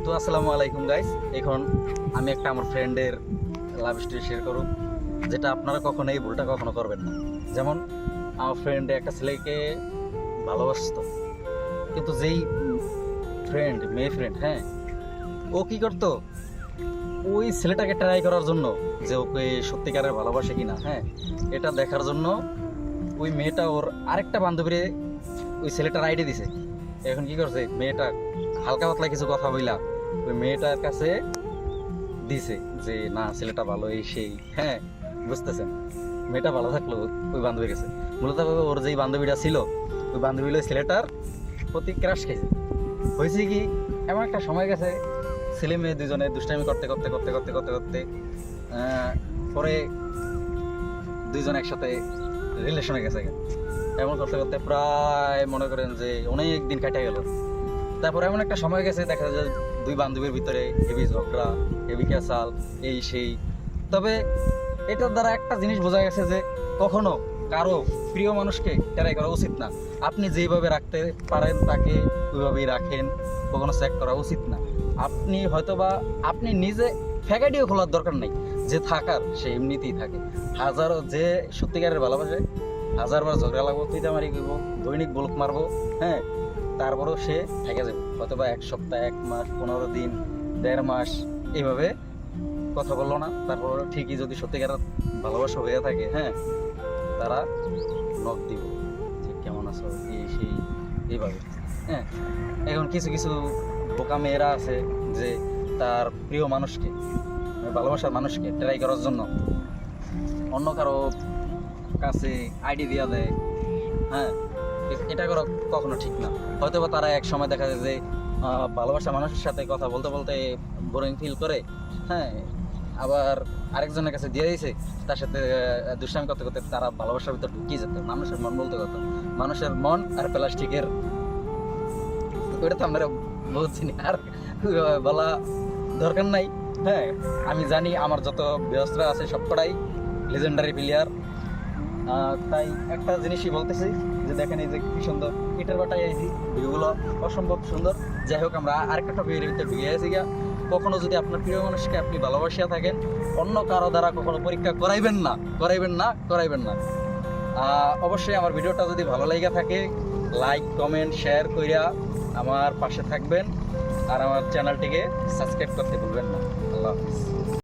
তো আসসালামু আলাইকুম গাইস। এখন আমি একটা আমার ফ্রেন্ডের লাভ স্টোরি শেয়ার করব, যেটা আপনারা কখনো এই ভুলটা কখনো করবেন না। যেমন আমার ফ্রেন্ড একটা ছেলেকে ভালোবাসতো, কিন্তু যেই ফ্রেন্ড মেয়ে ফ্রেন্ড, হ্যাঁ, ও কি করতো, ওই ছেলেটাকে ট্রাই করার জন্য যে ওকে সত্যিকারের ভালোবাসে কিনা, হ্যাঁ, এটা দেখার জন্য ওই মেয়েটা ওর আরেকটা বান্ধবীরে ওই ছেলেটার আইডি দিছে। এখন কি করছে, মেয়েটা হালকা পাতলা কিছু কথা বইলা ওই মেয়েটার কাছে দিছে যে না ছেলেটা ভালো, এই সেই, হ্যাঁ, বুঝতেছেন। মেয়েটা ভালো থাকলো ওই বান্ধবীর কাছে, মূলত ওর যেই বান্ধবীটা ছিল ওই বান্ধবী ওই ছেলেটার প্রতি ক্রাশ খেয়েছে। হয়েছে কি, এমন একটা সময় গেছে, ছেলে মেয়ে দুজনে দুষ্টামি করতে করতে করতে করতে করতে করতে পরে দুইজন একসাথে রিলেশনে গেছে। এমন করতে করতে প্রায় মনে করেন যে অনেক দিন কাটে গেল। তারপর এমন একটা সময় গেছে, দেখা যায় দুই বান্ধবীর ভিতরে হেভি ঝগড়া, হেভি ক্যাসাল, এই সেই। তবে এটার দ্বারা একটা জিনিস বোঝা গেছে যে কখনো কারো প্রিয় মানুষকে ট্রাই করা উচিত না। আপনি যেইভাবে রাখতে পারেন তাকে ওইভাবেই রাখেন, কখনো চেক করা উচিত না। আপনি হয়তোবা আপনি নিজে ফ্যাকাডিও খোলার দরকার নেই, যে থাকার সে এমনিতেই থাকে। হাজারো যে সত্যিকারের ভালোবাসে, হাজারবার ঝগড়া লাগবো, তুইতামারি করব, দৈনিক ব্লক মারবো, হ্যাঁ, তারপরেও সে থেকে যাবে। হয়তোবা এক সপ্তাহ, 1 মাস, 15 দিন, 1.5 মাস এইভাবে কথা বললো না, তারপর ঠিকই যদি সত্যিকারের ভালোবাসা হয়ে থাকে, হ্যাঁ, তারা নখ দিব যে কেমন আছো, এই সেই, এইভাবে। হ্যাঁ, এখন কিছু কিছু বোকা মেয়েরা আছে যে তার প্রিয় মানুষকে, ভালোবাসার মানুষকে ট্রাই করার জন্য অন্য কারো কাছে আইডি দিয়া দেয়। হ্যাঁ, এটা করা কখনো ঠিক না। হয়তো বা তারা এক সময় দেখা যায় যে ভালোবাসা মানুষের সাথে কথা বলতে বলতে বোরিং ফিল করে, হ্যাঁ, আবার আরেকজনের কাছে দিয়ে দিয়েছে, তার সাথে দুষ্টামি করতে করতে তারা ভালোবাসার ভিতর ঢুকিয়ে যেত। মানুষের মন বলতে কথা, মানুষের মন আর প্লাস্টিকের, ওইটা তো আমরা বলছি আর বলা দরকার নাই। হ্যাঁ, আমি জানি আমার যত ব্যবস্থা আছে সবকটাই লেজেন্ডারি প্লেয়ার। তাই একটা জিনিসই বলতেছি যে দেখেন এই যে কি সুন্দর ইটের বাটায় আইছি, ভিউগুলো অসম্ভব সুন্দর। যাই হোক, আমরা আরেকটা টপিকের ভিতরে ঢুকে গেছি গিয়া। কখনো যদি আপনার প্রিয় মানুষকে আপনি ভালোবাসিয়া থাকেন, অন্য কারো দ্বারা কখনো পরীক্ষা করাইবেন না, করাইবেন না, করাইবেন না। অবশ্যই আমার ভিডিওটা যদি ভালো লেগে থাকে, লাইক, কমেন্ট, শেয়ার কইরা আমার পাশে থাকবেন, আর আমার চ্যানেলটিকে সাবস্ক্রাইব করতে ভুলবেন না। আল্লাহ হাফিজ।